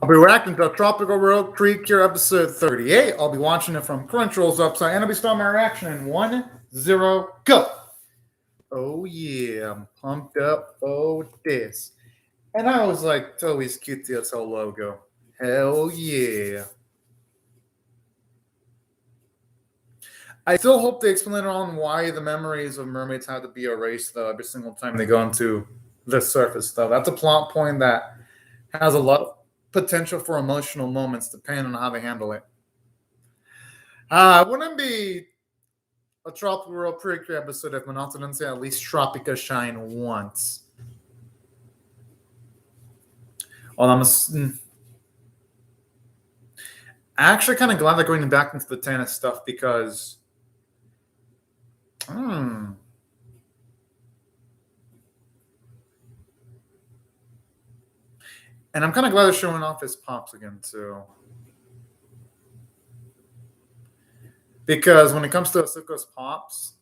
I'll be reacting to Tropical-Rouge Precure episode 38. I'll be watching it from Crunchyroll's website, and I'll be starting my reaction in 1-0, go! Oh yeah, I'm pumped up for this. And I was like, Toei's QTSL logo. Hell yeah. I still hope they explain on why the memories of mermaids had to be erased, though, every single time they go into the surface, though. That's a plot point that has a lot of potential for emotional moments, depending on how they handle it. Wouldn't be a Tropical-Rouge Precure episode if Minato didn't say at least Tropica shine once. Well, I'm actually kind of glad they're going back into the tennis stuff because and I'm kind of glad they're showing off his pops again too. Because when it comes to Asuka's pops,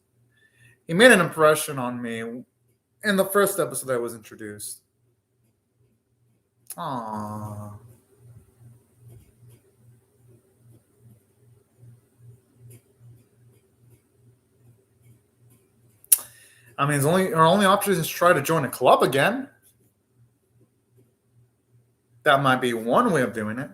he made an impression on me in the first episode that was introduced. Aww. I mean, our only option is to try to join a club again. That might be one way of doing it.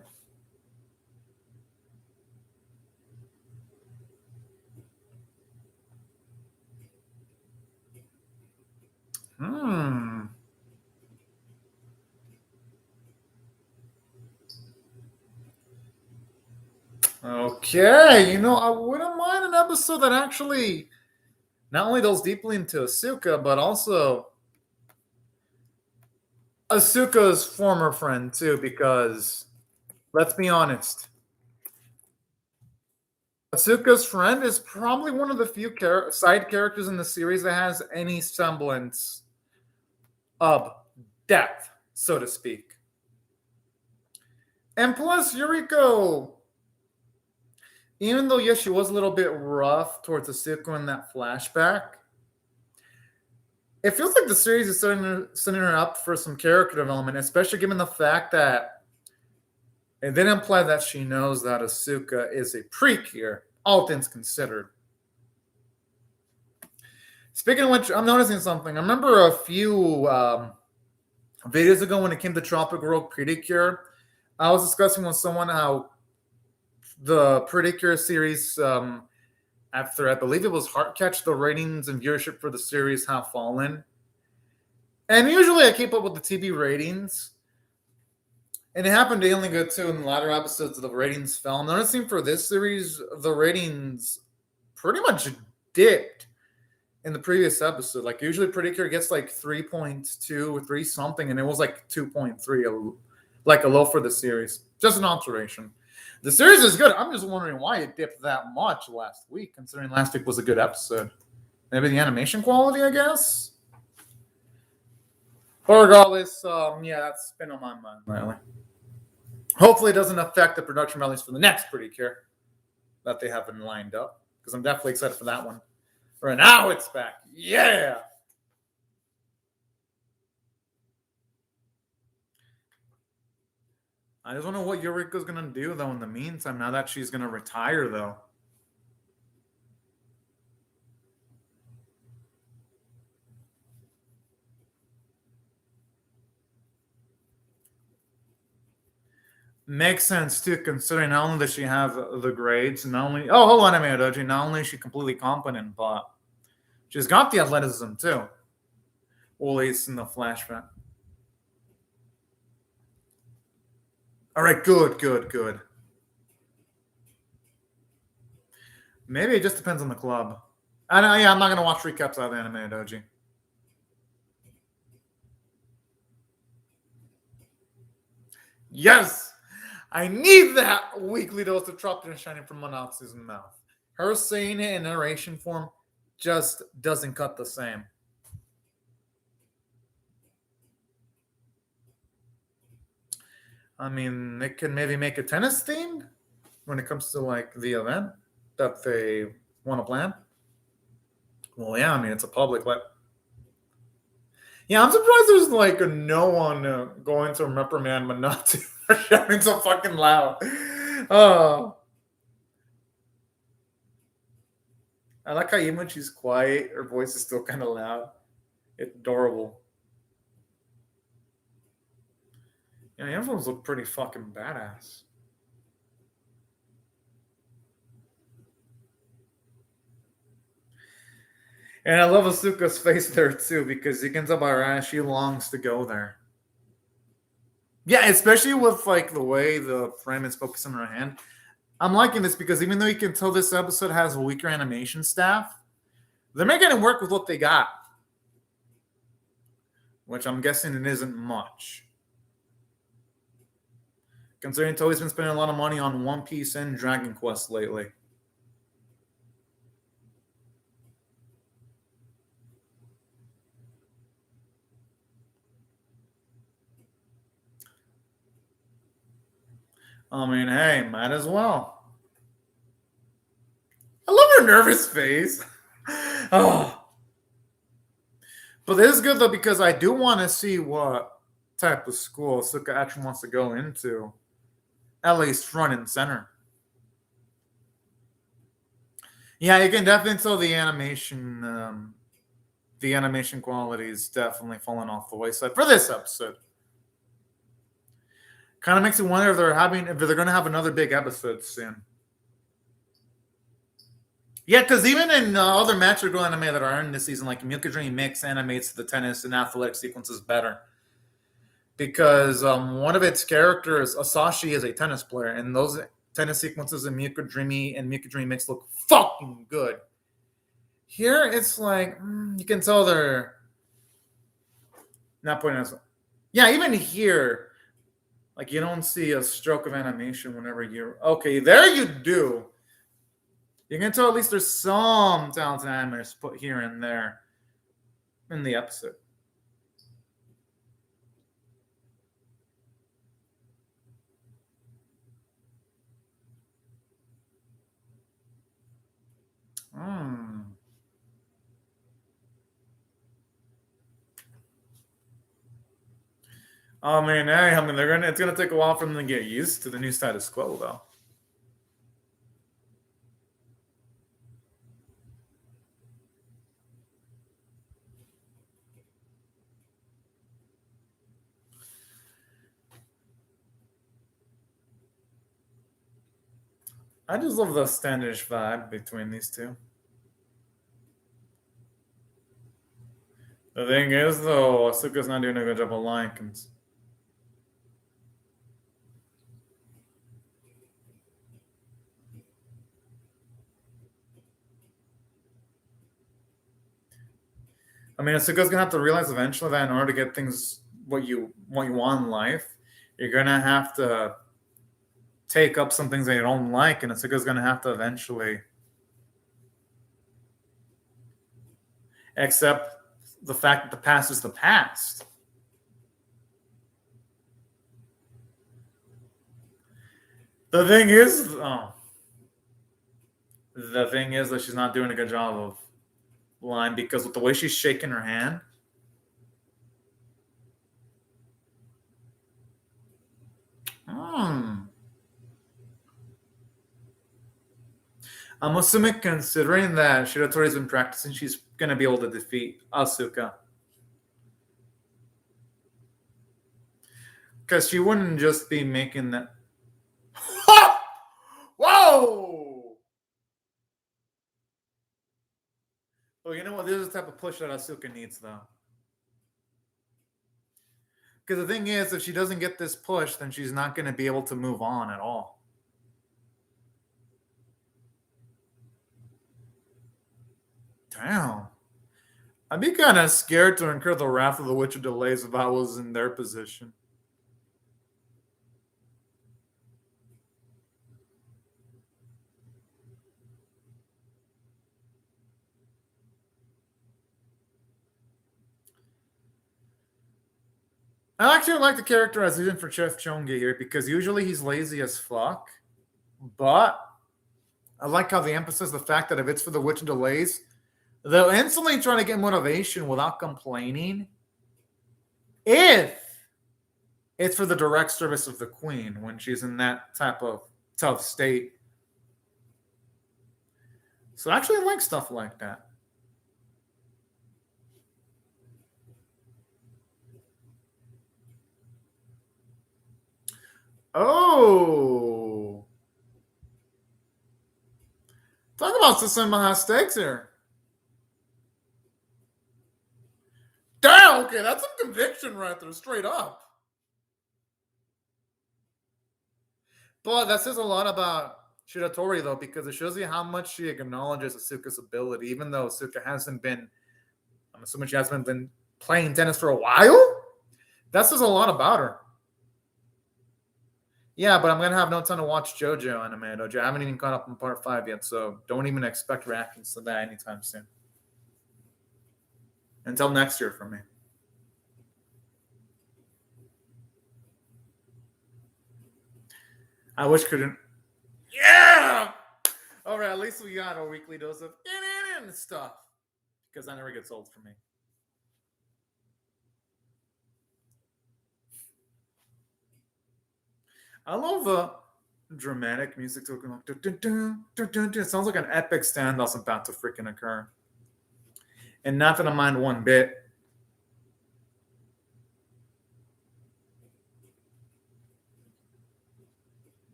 Okay, I wouldn't mind an episode that actually not only goes deeply into Asuka, but also Asuka's former friend too, because let's be honest, Asuka's friend is probably one of the few side characters in the series that has any semblance of depth, so to speak. And plus, Yuriko, even though, yes, she was a little bit rough towards Asuka in that flashback, it feels like the series is setting her up for some character development, especially given the fact that it didn't imply that she knows that Asuka is a Precure, all things considered. Speaking of which, I'm noticing something. I remember a few videos ago when it came to Tropical-Rouge Precure, I was discussing with someone how the Precure series, after I believe it was Heartcatch, the ratings and viewership for the series have fallen. And usually I keep up with the TV ratings. And it happened to only go to in the latter episodes, the ratings fell. I'm noticing for this series, the ratings pretty much dipped in the previous episode. Like usually Precure gets like 3.2 or 3 something, and it was like 2.3, like a low for the series. Just an observation. The series is good. I'm just wondering why it dipped that much last week, considering last week was a good episode. Maybe the animation quality, I guess? But regardless, yeah, that's been on my mind lately. Hopefully it doesn't affect the production values for the next Precure that they have been lined up, because I'm definitely excited for that one. Right now it's back. Yeah! I just don't know what Yuriko's going to do, though, in the meantime, now that she's going to retire, though. Makes sense, too, considering not only does she have the grades, not only... Oh, hold on a minute, Doji. Not only is she completely competent, but she's got the athleticism, too. Well, at least in the flashback. All right, good. Maybe it just depends on the club. I know, yeah, I'm not going to watch recaps of the anime, Doji. Yes! I need that weekly dose of Tropical shining from Monatsu's mouth. Her saying it in narration form just doesn't cut the same. I mean, they can maybe make a tennis theme when it comes to like the event that they want to plan. Well, yeah, I mean, it's a public. Yeah, I'm surprised there's like no one going to reprimand Manatu for shouting so fucking loud. Oh, I like how even when she's quiet, her voice is still kind of loud. It's adorable. Yeah, the uniforms look pretty fucking badass. And I love Asuka's face there too, because you can tell by her eyes she longs to go there. Yeah, especially with like the way the frame is focused on her hand. I'm liking this because even though you can tell this episode has a weaker animation staff, they're making it work with what they got. Which I'm guessing it isn't much. Considering Toei's been spending a lot of money on One Piece and Dragon Quest lately. I mean, hey, might as well. I love her nervous face. Oh. But this is good though because I do want to see what type of school Asuka actually wants to go into. At least front and center. Yeah, you can definitely tell the animation quality is definitely falling off the wayside for this episode. Kind of makes you wonder if they're going to have another big episode soon. Yeah, because even in other magical anime that are in this season, like Milk Dream Mix animates the tennis and athletic sequences better. Because one of its characters, Asashi, is a tennis player, and those tennis sequences in Milk Dreamy and Milk Dream Mix look fucking good. Here, it's like, you can tell they're not putting us. Yeah, even here, like you don't see a stroke of animation whenever you're okay. There you do. You can tell at least there's some talented animators put here and there in the episode. Oh man, it's gonna take a while for them to get used to the new status quo though. I just love the standish vibe between these two. The thing is, though, Asuka's not doing a good job of lying. I mean, Asuka's gonna have to realize eventually that in order to get things what you want in life, you're gonna have to take up some things that you don't like, and Asuka's gonna have to eventually accept the fact that the past is the past. The thing is that she's not doing a good job of lying because with the way she's shaking her hand. I'm assuming, considering that Shiratori's been practicing, she's going to be able to defeat Asuka. Because she wouldn't just be making that. Whoa! Well, you know what? This is the type of push that Asuka needs, though. Because the thing is, if she doesn't get this push, then she's not going to be able to move on at all. Damn. I'd be kind of scared to incur the wrath of the Witcher delays if I was in their position. I actually like the characterization for Chef Chongi here because usually he's lazy as fuck. But I like how they emphasize the fact that if it's for the Witcher delays, they'll instantly try to get motivation without complaining. if it's for the direct service of the queen when she's in that type of tough state. So actually, I like stuff like that. Oh. Talk about some high stakes here. Damn, okay, that's some conviction right there, straight up. But that says a lot about Shiratori, though, because it shows you how much she acknowledges Asuka's ability, even though Asuka hasn't been, I'm assuming she hasn't been playing tennis for a while. That says a lot about her. Yeah, but I'm going to have no time to watch JoJo anime, Dojo. I haven't even caught up on part 5 yet, so don't even expect reactions to that anytime soon. Until next year for me. I wish couldn't. Yeah! All right, at least we got a weekly dose of stuff. Because that never gets old for me. I love the dramatic music. It sounds like an epic standoff's about to freaking occur. And not that I mind one bit.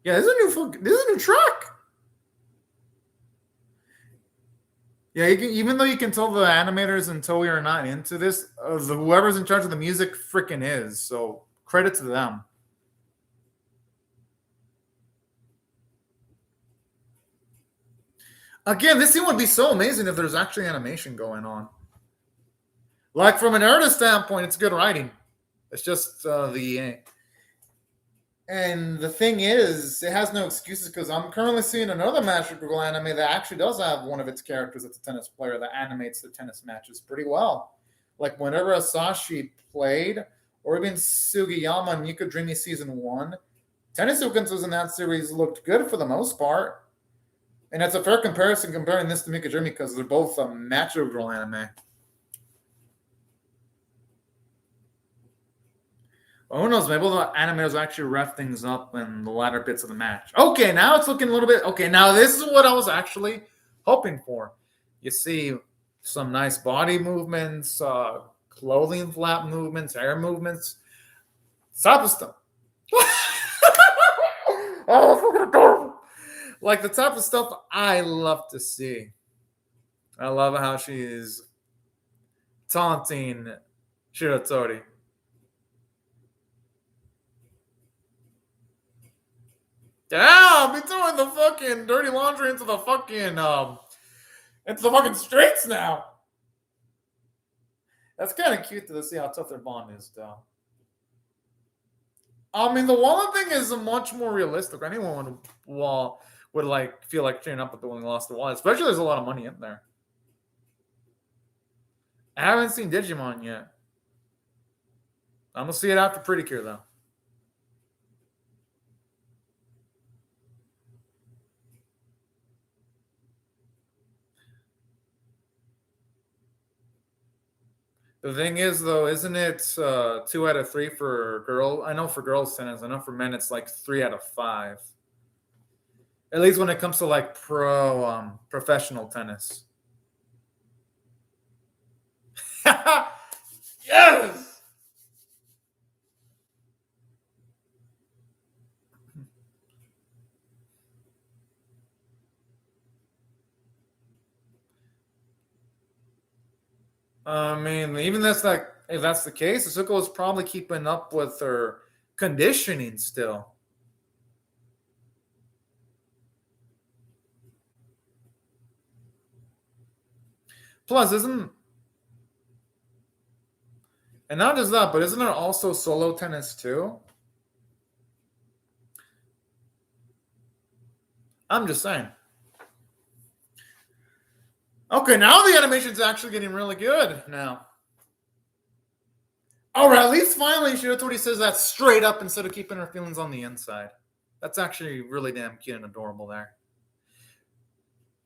Yeah, this is a new track. Yeah, even though you can tell the animators and Toei are not into this, whoever's in charge of the music freaking is. So credit to them. Again, this scene would be so amazing if there's actually animation going on. Like, from an artist standpoint, it's good writing. It's just And the thing is, it has no excuses because I'm currently seeing another Magical Girl anime that actually does have one of its characters that's a tennis player that animates the tennis matches pretty well. Like, whenever Asashi played, or even Sugiyama and Yuka Dreamy Season 1, tennis sequences in that series looked good for the most part. And it's a fair comparison comparing this to Mika Dreamy because they're both a Magical Girl anime. Well, who knows? Maybe the animators actually ref things up in the latter bits of the match. Okay, now it's looking a little bit... Okay, now this is what I was actually hoping for. You see some nice body movements, clothing flap movements, hair movements. Type of stuff. Oh, fucking adorable. Like the type of stuff I love to see. I love how she's taunting Shiratori. Yeah, be doing the fucking dirty laundry into the fucking streets now. That's kind of cute to see how tough their bond is, though. I mean, the wallet thing is much more realistic. Anyone would like feel like cheering up with the one who lost the wallet, especially there's a lot of money in there. I haven't seen Digimon yet. I'm gonna see it after Precure, though. The thing is, though, isn't it 2 out of 3 for girl? I know for girls tennis. I know for men it's like 3 out of 5. At least when it comes to like professional tennis. Yes. I mean, even if that's the case, Asuka is probably keeping up with her conditioning still. Plus, and not just that, but isn't there also solo tennis too? I'm just saying. Okay, now the animation's actually getting really good now. All right, at least finally Shiratori says that straight up instead of keeping her feelings on the inside. That's actually really damn cute and adorable there.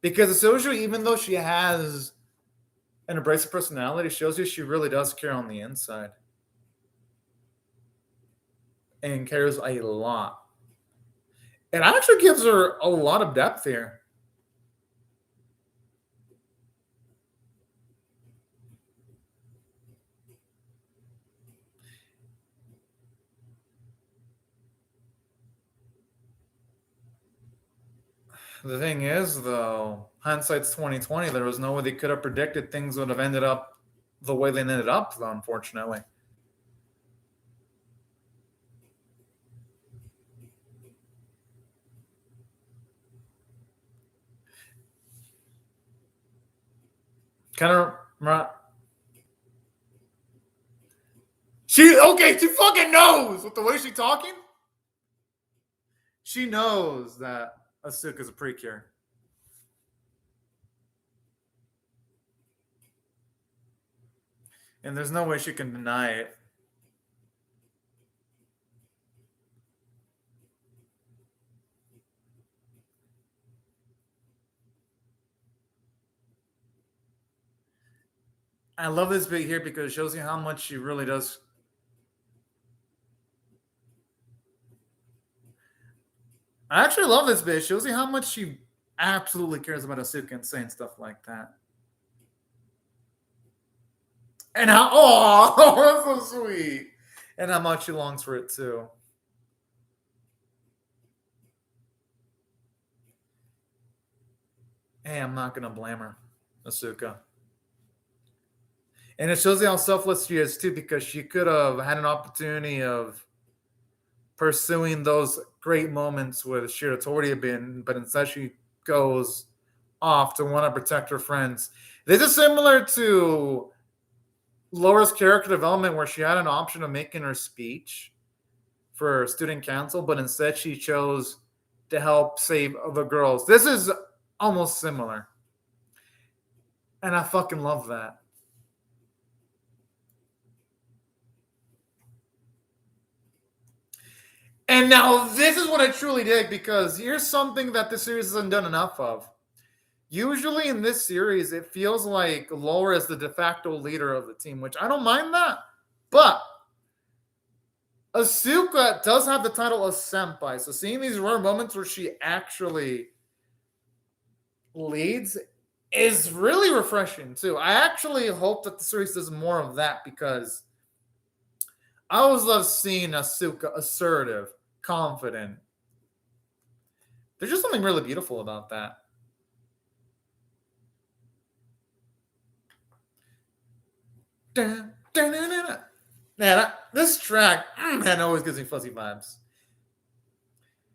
Because Asoju, even though she has And abrasive personality shows you she really does care on the inside. And cares a lot. It actually gives her a lot of depth here. The thing is, though, hindsight's 2020. There was no way they could have predicted things would have ended up the way they ended up, though, unfortunately. Kind of. She fucking knows with the way she's talking. She knows that Asuka's a Precure. And there's no way she can deny it. I love this bit here because it shows you how much she really does. I actually love this bit. It shows you how much she absolutely cares about Asuka and saying stuff like that. And how, oh, that's so sweet. And how much she longs for it too. Hey, I'm not going to blame her, Asuka. And it shows you how selfless she is too, because she could have had an opportunity of pursuing those great moments with Shiratori bin, but instead she goes off to want to protect her friends. This is similar to Laura's character development, where she had an option of making her speech for student council, but instead she chose to help save the girls. This is almost similar. And I fucking love that. And now this is what I truly dig, because here's something that this series hasn't done enough of. Usually in this series, it feels like Laura is the de facto leader of the team, which I don't mind that. But Asuka does have the title of Senpai. So seeing these rare moments where she actually leads is really refreshing too. I actually hope that the series does more of that, because I always love seeing Asuka assertive, confident. There's just something really beautiful about that. Yeah, this track, man, always gives me fuzzy vibes.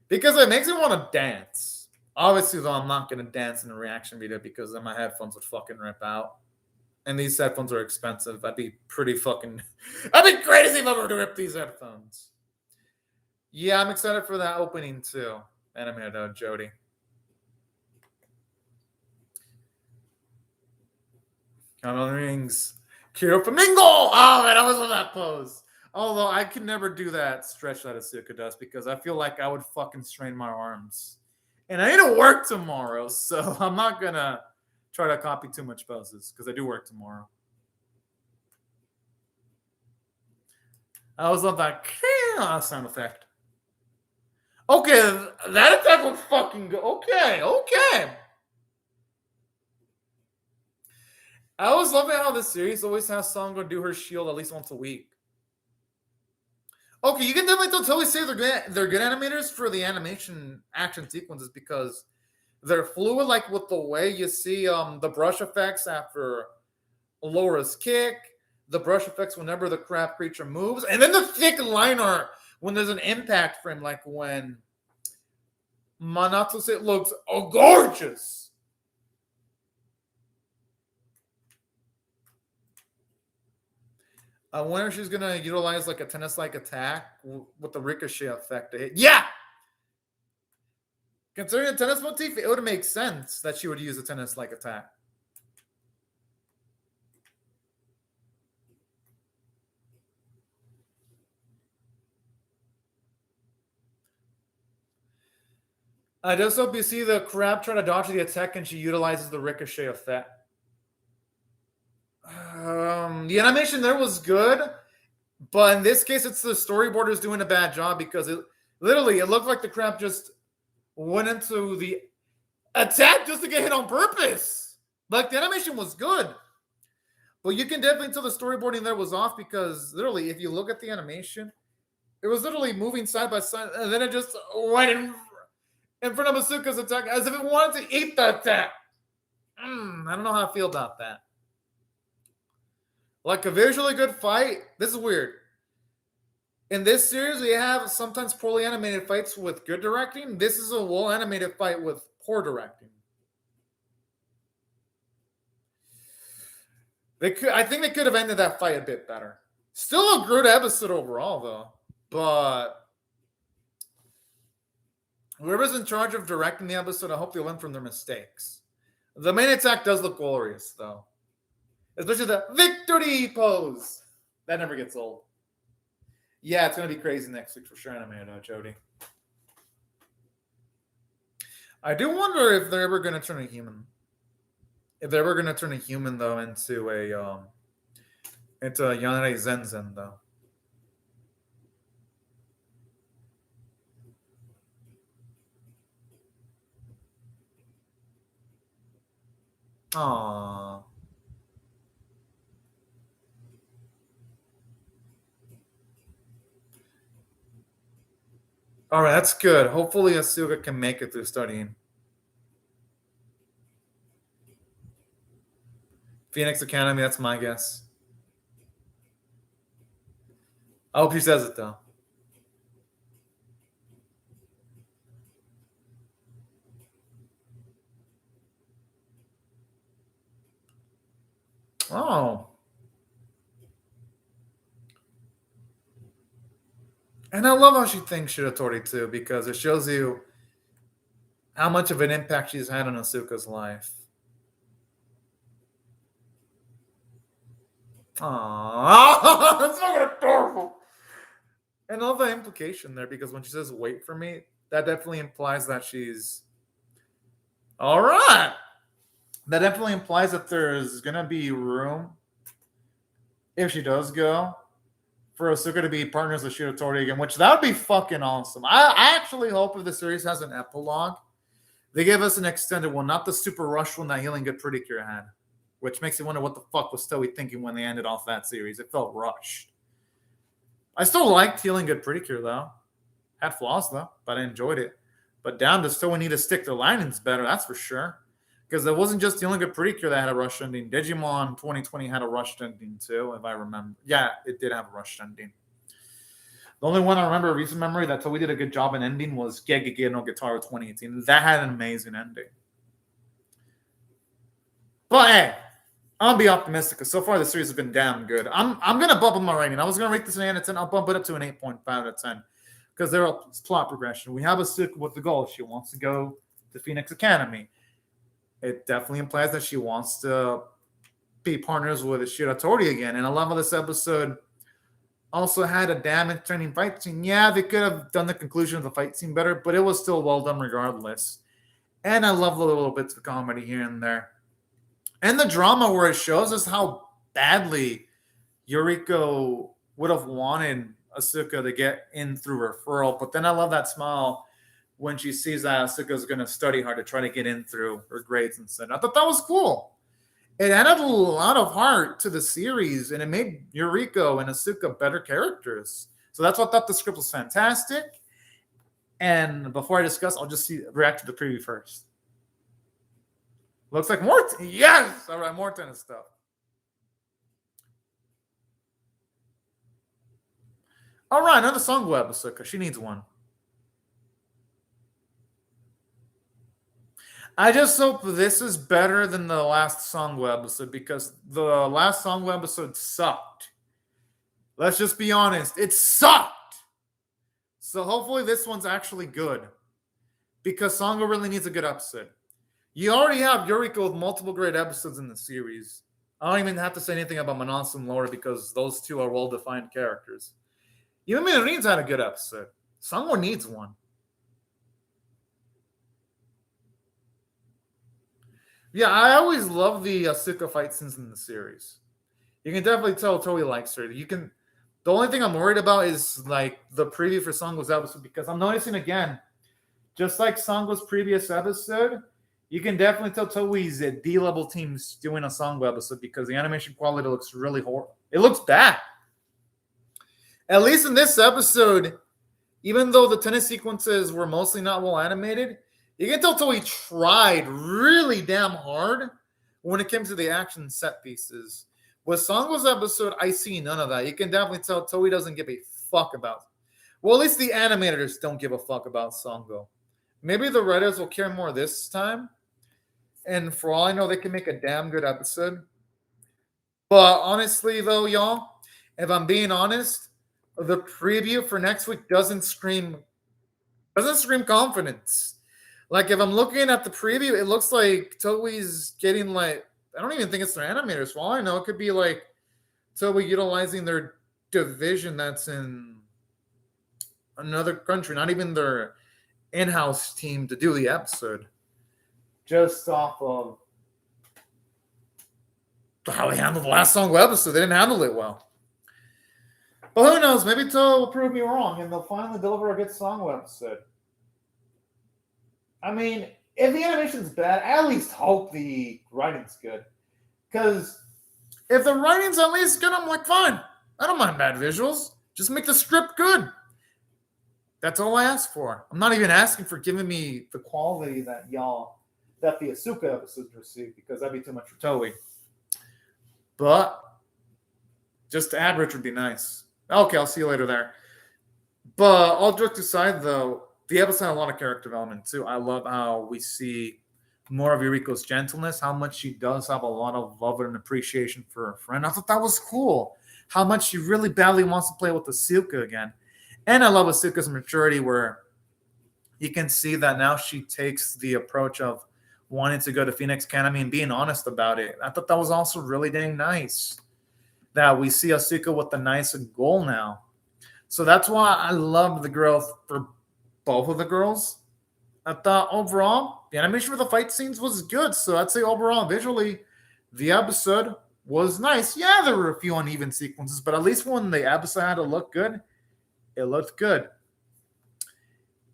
Because it makes me want to dance. Obviously, though, I'm not going to dance in a reaction video because then my headphones would fucking rip out. And these headphones are expensive. I'd be pretty fucking... I'd be crazy if I were to rip these headphones. Yeah, I'm excited for that opening too. Anime Jody. Count on the rings. Kiro Flamingo! Oh, man, I was on that pose. Although I could never do that stretch that Asuka does, because I feel like I would fucking strain my arms. And I need to work tomorrow, so I'm not going to try to copy too much poses, because I do work tomorrow. I always love that sound effect. Okay, that attack would fucking go. Okay. I always love it how this series always has Songo do her shield at least once a week. Okay, you can definitely totally say they're good animators for the animation action sequences, because they're fluid, like with the way you see the brush effects after Laura's kick, the brush effects whenever the crab creature moves, and then the thick line art when there's an impact frame, like when Manatsu looks gorgeous. I wonder if she's going to utilize like a tennis-like attack with the ricochet effect to hit. Yeah! Considering the tennis motif, it would make sense that she would use a tennis-like attack. I just hope you see the crab try to dodge the attack and she utilizes the ricochet effect. The animation there was good, but in this case, it's the storyboarders doing a bad job because it looked like the crap just went into the attack just to get hit on purpose. Like the animation was good, but you can definitely tell the storyboarding there was off because literally, if you look at the animation, it was literally moving side by side, and then it just went in front of Asuka's attack as if it wanted to eat the attack. I don't know how I feel about that. Like a visually good fight. This is weird. In this series, we have sometimes poorly animated fights with good directing. This is a well-animated fight with poor directing. I think they could have ended that fight a bit better. Still a good episode overall, though. But whoever's in charge of directing the episode, I hope they learn from their mistakes. The main attack does look glorious, though. Especially the victory pose. That never gets old. Yeah, it's going to be crazy next week for sure, animated, Jody. I do wonder if they're ever going to turn a human. If they're ever going to turn a human, though, into a Yanare Zenzen, though. Aww. All right, that's good. Hopefully Asuka can make it through studying. Phoenix Academy, that's my guess. I hope she says it, though. Oh. And I love how she thinks Shiratori, too, because it shows you how much of an impact she's had on Asuka's life. Aww. That's fucking adorable. And all the implication there, because when she says, wait for me, that definitely implies that she's... All right. That definitely implies that there's going to be room, if she does go, for Asuka to be partners with Shiratori again, which that would be fucking awesome. I actually hope if the series has an epilogue, they give us an extended one, not the super rush one that Healing Good Precure had, which makes you wonder what the fuck was Toei thinking when they ended off that series. It felt rushed. I still liked Healing Good Precure, though. Had flaws, though, but I enjoyed it. But damn, does Toei need to stick their linings better, that's for sure. Because it wasn't just Healing Good Precure that had a rushed ending. Digimon 2020 had a rushed ending, too, if I remember. Yeah, it did have a rushed ending. The only one I remember, recent memory, that Toei did a good job in ending was Gegege no Gitaro 2018. That had an amazing ending. But hey, I'll be optimistic because so far the series has been damn good. I'm gonna bump up my rating. I was gonna rate this an 8 out of 10. I'll bump it up to an 8.5 out of 10 because there are plot progression. We have Asuka with the goal. She wants to go to Phoenix Academy. It definitely implies that she wants to be partners with Shiratori again. And I love how this episode also had a damn entertaining fight scene. Yeah, they could have done the conclusion of the fight scene better, but it was still well done regardless. And I love the little bits of comedy here and there. And the drama where it shows us how badly Yuriko would have wanted Asuka to get in through referral. But then I love that smile when she sees that Asuka's going to study hard to try to get in through her grades and stuff. I thought that was cool. It added a lot of heart to the series, and it made Yuriko and Asuka better characters. So that's what I thought the script was fantastic. And before I discuss, I'll just react to the preview first. Looks like more. Yes! All right, more tennis stuff. All right, another Songwoo episode because she needs one. I just hope this is better than the last Songwoo episode because the last Songwoo episode sucked. Let's just be honest. It sucked. So hopefully this one's actually good because Songwoo really needs a good episode. You already have Yuriko with multiple great episodes in the series. I don't even have to say anything about Manasa and Laura because those two are well-defined characters. Even Minarin's had a good episode. Songwoo needs one. Yeah, I always love the Asuka fight scenes in the series. You can definitely tell Toei likes her. The only thing I'm worried about is like the preview for Sango's episode, because I'm noticing again, just like Sango's previous episode, you can definitely tell Toei's D-level teams doing a Sango episode because the animation quality looks really horrible. It looks bad. At least in this episode, even though the tennis sequences were mostly not well animated, you can tell Toei tried really damn hard when it came to the action set pieces. With Sango's episode, I see none of that. You can definitely tell Toei doesn't give a fuck about it. Well, at least the animators don't give a fuck about Sango. Maybe the writers will care more this time. And for all I know, they can make a damn good episode. But honestly, though, y'all, if I'm being honest, the preview for next week doesn't scream confidence. Like, if I'm looking at the preview, it looks like Toei's getting like, I don't even think it's their animators. For all I know, it could be like Toei utilizing their division that's in another country, not even their in-house team to do the episode. Just off of how they handled the last Sango episode. They didn't handle it well. But who knows? Maybe Toei will prove me wrong and they'll finally deliver a good Sango episode. I mean, if the animation's bad, I at least hope the writing's good. Because if the writing's at least good, I'm like, fine. I don't mind bad visuals. Just make the script good. That's all I ask for. I'm not even asking for giving me the quality that the Asuka episodes received, because that'd be too much for Toei. But just to add, Rich would be nice. Okay, I'll see you later there. But all jokes aside, though, the episode had a lot of character development, too. I love how we see more of Yuriko's gentleness, how much she does have a lot of love and appreciation for her friend. I thought that was cool. How much she really badly wants to play with Asuka again. And I love Asuka's maturity, where you can see that now she takes the approach of wanting to go to Phoenix Academy and being honest about it. I thought that was also really dang nice, that we see Asuka with a nice goal now. So that's why I love the growth for both of the girls. I thought overall, the animation for the fight scenes was good. So I'd say overall, visually, the episode was nice. Yeah, there were a few uneven sequences, but at least when the episode had to look good, it looked good.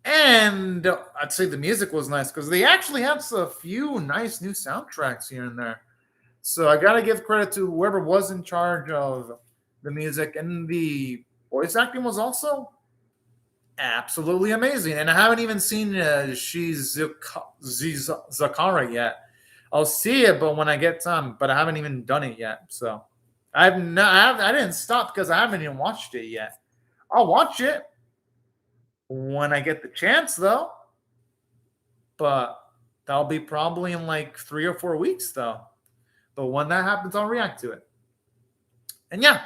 And I'd say the music was nice because they actually have a few nice new soundtracks here and there. So I got to give credit to whoever was in charge of the music, and the voice acting was also absolutely amazing. And I haven't even seen Zakara yet. I'll see it, but when I get time. But I haven't even done it yet. So I didn't stop because I haven't even watched it yet. I'll watch it when I get the chance, though. But that'll be probably in like 3 or 4 weeks, though. But when that happens, I'll react to it. And yeah,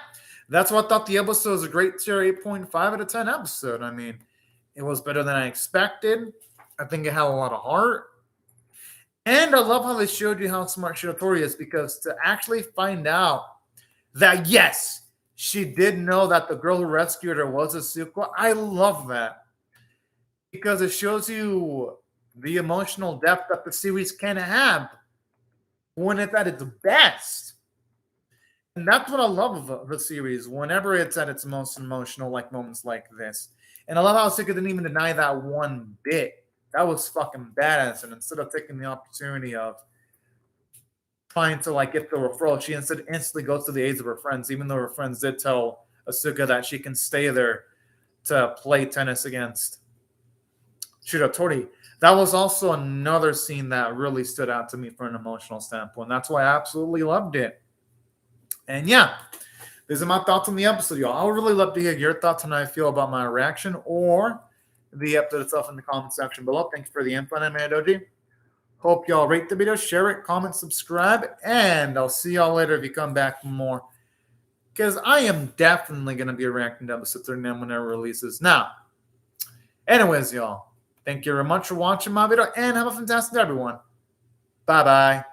that's what I thought the episode was a great tier 8.5 out of 10 episode. I mean, it was better than I expected. I think it had a lot of heart. And I love how they showed you how smart Shiratori is, because to actually find out that, yes, she did know that the girl who rescued her was Asuka, I love that. Because it shows you the emotional depth that the series can have when it's at its best. And that's what I love of the series, whenever it's at its most emotional, like moments like this. And I love how Asuka didn't even deny that one bit. That was fucking badass. And instead of taking the opportunity of trying to like get the referral, she instead instantly goes to the aids of her friends, even though her friends did tell Asuka that she can stay there to play tennis against Shiratori. That was also another scene that really stood out to me from an emotional standpoint. That's why I absolutely loved it. And yeah, these are my thoughts on the episode, y'all. I would really love to hear your thoughts on how I feel about my reaction or the episode itself in the comment section below. Thanks for the info, Anime Doji. Hope y'all rate the video, share it, comment, subscribe, and I'll see y'all later if you come back for more. Because I am definitely going to be reacting to episode 39 whenever it releases. Now, anyways, y'all, thank you very much for watching my video, and have a fantastic day, everyone. Bye-bye.